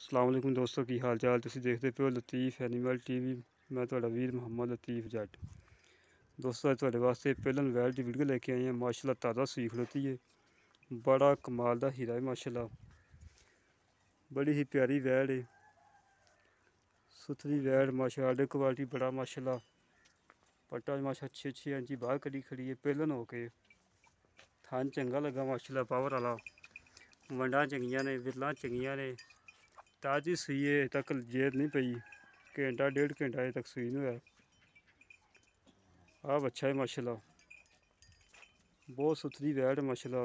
अस्सलाम वालेकुम दोस्तों की हाल चाल तुसीं देखते पे हो लतीफ़ एनिमल टीवी। मैं तुहाडा वीर मोहम्मद लतीफ़ जट। दोस्तों अज तुहाडे वास्ते पेलन वैल की वीडियो लेके आए हैं। माशाल्लाह ताज़ा सूई खड़ोती है, बड़ा कमाल दा हीरा है माशाल्लाह। बड़ी ही प्यारी वैल है, सुथरी वैल माशाल्लाह, आर्डर क्वालिटी बड़ा माशाल्लाह। पट्टा माशा 6 इंची बाहर कड़ी खड़ी है पेलन होके। थान चंगा लगा माशाल्लाह, पावर वाला, वंडा चंगियां ने, विरलां चंगियां ने। ताज़ी सूई है, तक जेर नहीं पई, घंटा डेढ़ घंटा अजे तक सूई नहीं होया। आप अच्छा है माशाल्लाह, बहुत सुथरी वैट है माशाल्लाह।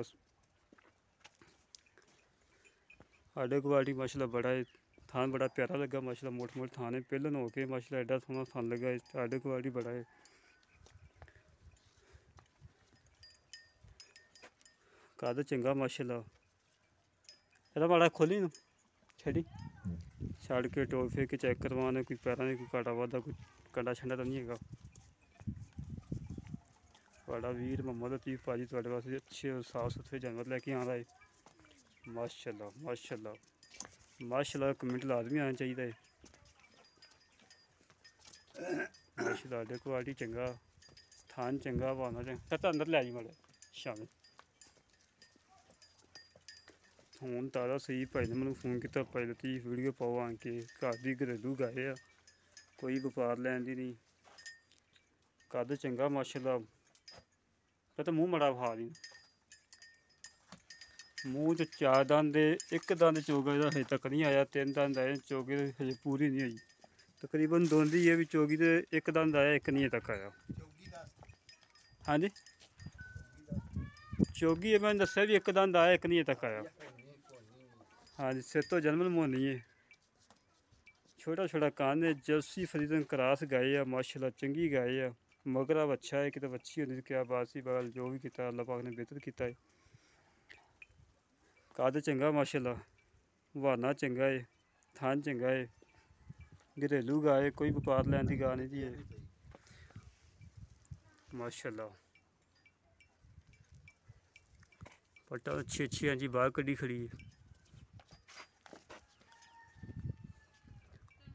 आर्डर क्वालिटी माशाल्लाह बड़ा है, थान बड़ा प्यारा लगा माशाल्लाह, मोटे मोटे थान है पेलन हो के माशाल्लाह, एडा सोहना थान लगा है। आर्डर क्वालिटी बड़ा है, कद चंगा माशाल्लाह। एदा माड़ा खोली न छड़ी छड़ के टोल फेर के चेक करवाने, कोई पैरा नहीं, कोई काटा वादा, कोई कंडा छंडा तो नहीं है। बड़ा वीर मोहम्मद लतीफ़ भाजी तुहाडे वास्ते अच्छे और साफ सुथरे जानवर लैके आ रहा है। माशाल्लाह माशाल्लाह माशाल्लाह, कमेंट लाजमी आना चाहिए। माशाल्लाह आर्डर क्वालिटी चंगा, थान चंगा, वाना चंगा। तो अंदर लै जी माड़े शामी हूँ ताज़ा सही भाई ने मैंने फोन किया, भाई लतीफ़ वीडियो पाओ आके। घर की घरेलू गाय आ, कोई व्यापार लैन दी नहीं। कद चंगा माशाल्लाह। तो मूँह मड़ा खा दी, मूँह च 4 दंद, एक दंद चोगे का हजे तक नहीं आया, 3 दंद आए चोगे हजे पूरी नहीं हुई। तकरीबन दोंदी है भी चोगी, तो एक दंद आया, एक नहीं तक आया। हाँ जी चोगी है, मैंने दस्या भी एक दंद आया, एक नहीं तक आया। हाँ जी सिर तो जन्म मोनी है, छोटा छोटा कान है। जर्सी फरीदन क्रॉस गाय है माशाल्लाह, चंगी गाय है। मगर अब अच्छा है कि तब अच्छी होनी, क्या बासी बाल जो भी किया अल्लाह पाक ने बेहतर किया है। कद चंगा माशाल्लाह, वाना चंगा है, थान चंगा है, घरेलू गाय है, कोई व्यापार लैन की गा नहीं दी है माशाल्लाह। पट्टा 6 इंची बाहर कड़ी खड़ी है,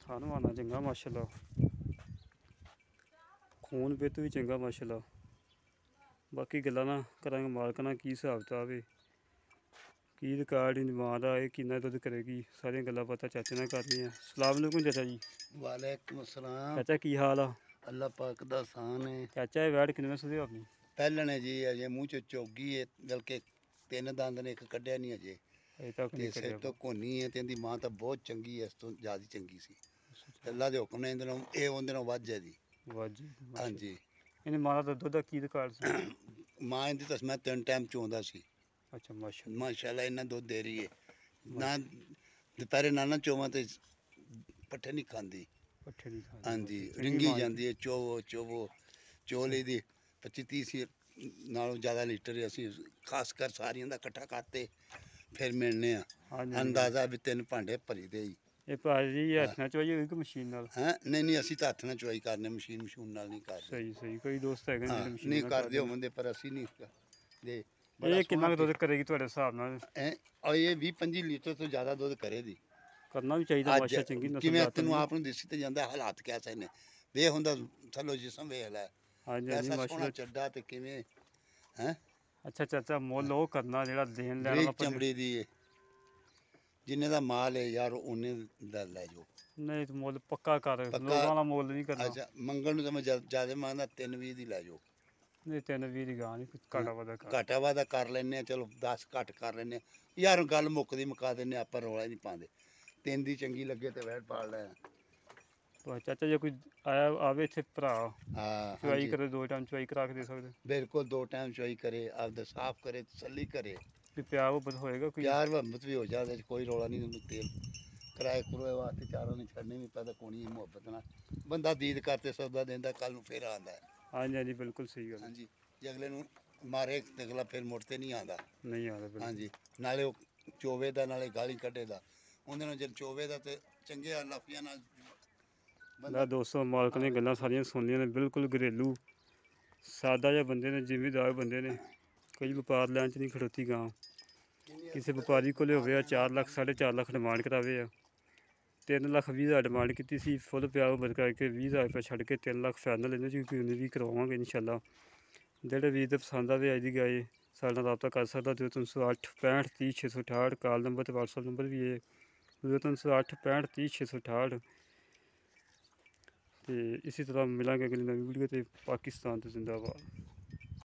थान वाना चंगा माशाल्लाह, खून बित भी चंगा माशाल्लाह। बाकी गल्लां ना करांगे मालक ना की हिसाब किताब है, की रिकार्ड मां का है, किन्ना दुद्ध करेगी, सारियां गल्लां पता चाचे ने करनी है। अस्सलाम वालेकुम चाचा जी। वालेकुम अस्सलाम। चाचा की हाल आ? अल्लाह पाक दा एहसान है। चाचा ये वैट किन्ने सूदे अपनी? पैहलने जी अजे मूँह च चोगी है, बल्कि 3 दंद ने, एक कड्ढिया नहीं अजे। अजे तक नहीं ते सिर कढ़िया तो कोनी है, ते इंदी मां तो बहुत चंगी है, इस तो ज़्यादा चंगी सी। अल्लाह दे हुक्म ने ये उंदे नालों वध है जी। वाजी हाँ जी इन्हें मारा दा दुद्ध दा की रिकार्ड सी? मां इंदी तो मैं 3 टाइम चोंदा सी। अच्छा माशाल्लाह माशाल्लाह इन्ना दुद्ध दे रही है ना, दोपहरे ना चोवां ते पट्ठे नहीं खांदी। पट्ठे नहीं खाते हाँ जी माशाल्लाह, चंगी रिंगी मां जाती है, चोवो चोवो चो ਲਈ ਦੀ 25-30 ਨਾਲੋਂ ਜ਼ਿਆਦਾ ਲੀਟਰ ਅਸੀਂ ਖਾਸ ਕਰ ਸਾਰੀਆਂ ਦਾ ਇਕੱਠਾ ਕਰਤੇ ਫਿਰ ਮਿਲਨੇ ਆ। हाँ जी ਅੰਦਾਜ਼ਾ ਵੀ 3 ਭਾਂਡੇ ਭਰੀ ਦੇ ਹੀ। ये भाजी हथ ना चवाई होगी कि मशीन नाल? ਹੈ ਨਹੀਂ ਅਸੀਂ ਤਾਂ ਹੱਥ ਨਾਲ ਚੁਆਈ ਕਰਨੇ, ਮਸ਼ੀਨ ਨਾਲ ਨਹੀਂ ਕਰਦੇ। सही सही, कोई दोस्त है ਹਾਂ जेह्ड़े मशीन ਨਹੀਂ नाल ਕਰਦੇ करदे ने। ਹੋਵੰਦੇ, ਪਰ ਅਸੀਂ ਨਹੀਂ ਕਰਦੇ। ये किन्ना कुछ दुद्ध करेगी तुहाडे हिसाब नाल? ਇਹ 20-25 ਲੀਟਰ ਤੋਂ ਜ਼ਿਆਦਾ ਦੁੱਧ ਕਰੇ ਦੀ। करना भी चाहिए ਅੱਜ माशा, चंगी नस्ल ਕਿਵੇਂ दा ਤੈਨੂੰ ਆਪ ਨੂੰ ਦਿਸੀ ਤੇ ਜਾਂਦਾ, ਹਾਲਾਤ ਕੈਸੇ ਨੇ ਵੇਖ ਹੁੰਦਾ, ਥੱਲੋਂ ਜਿਸਮ ਵੇਖ ਲੈ हाँ जी हाँ जी ਐਸਾ ਸੋਹਣਾ माशाल्लाह। ਚੱਡਾ ਤੇ ਕਿਵੇਂ ਹੈ। अच्छा चाचा मुल वो करना जेह्ड़ा देन लैन ਬਰੀਕ वाला ਚਮੜੀ ਦੀ ਹੈ, जिन्ने का माल है यार उन्ने दा लै जाओ। नहीं तो मुल पक्का कर, पक्का लोगों वाला मुल नहीं करना। अच्छा मंगल तो मैं ज़्यादा मंगदा 3-20 दी लै जाओ। नहीं 3-20 दी गां नहीं, घाटा वादा कर। घाटा वादा कर लैने, चलो 10 घट कर लैने यार, गल मुकदी मुका दिन्ने, आपां रौला नहीं पांदे। 3 दी चंगी लगे तो वैट पाल लै। तो चाचा जो कोई आया आवे इत्थे भरा हाँ चुआई करे, 2 टाइम चुआई करा के दे सकदे? बिल्कुल 2 टाइम चुआई करे, आपदा साफ करे, तसल्ली करे, भी प्यार मुहब्बत होएगा कोई? प्यार मुहब्बत भी हो जाए, कोई रौला नहीं। तेल किराए कुराए वास्ते चारों ने छड़ने भी पैदा कोनी, मुहब्बत ना बंदा दीद करते सौदा देंदा, कल नूं फिर आंदा है। हाँ जी हाँ जी बिल्कुल सही गल। हाँ जी जे अगले नूं मारे ते अगला फिर मुड़ ते नहीं आंदा। नहीं आता हाँ बिल्कुल। जी नाले वो चोवे दा, नाले गाली कड्ढे दा, उंदे नाल जे चोवे दा ते चंगे लफियां नाल मैं दोस्तों मालक ने गल्लां सारियां सुन लियां ने, बिल्कुल घरेलू सादा जिहा बंदे ने, जिमीदार बंदे ने, कोई व्यापार लैन च नहीं खड़ोती गां। किसी व्यापारी कोले होवे 4 लाख 4.5 लाख डिमांड करावे आ, 3 ਲੱਖ 20 ਹਜ਼ਾਰ ਡਿਮਾਂਡ ਕੀਤੀ ਸੀ। ਫੁੱਲ ਪਿਆ ਉਮਰ ਕਰਕੇ 20 ਹਜ਼ਾਰ ਰੁਪਏ ਛੱਡ ਕੇ 3 ਲੱਖ ਫਾਈਨਲ ਇਹਦੇ 'ਚ ਵੀ ਕਰਵਾਵਾਂਗੇ ਇਨਸ਼ਾਅੱਲਾ। ਜਿਹੜੇ ਵੀਰ ਦੇ ਪਸੰਦ ਆਵੇ ਅੱਜ ਦੀ ਗਾਏ ਸਾਡੇ ਨਾਲ ਰਾਬਤਾ ਕਰ ਸਕਦਾ। 0308 65 30 668 ਕਾਲ ਨੰਬਰ ਅਤੇ WhatsApp ਨੰਬਰ ਵੀ ਹੈ 0308 65 30 668। ਅਤੇ ਇਸੇ ਤਰ੍ਹਾਂ ਮਿਲਾਂਗੇ ਅਗਲੀ ਨਵੀਂ ਵੀਡੀਓ 'ਤੇ। ਪਾਕਿਸਤਾਨ ਤੋਂ ਜ਼ਿੰਦਾਬਾਦ।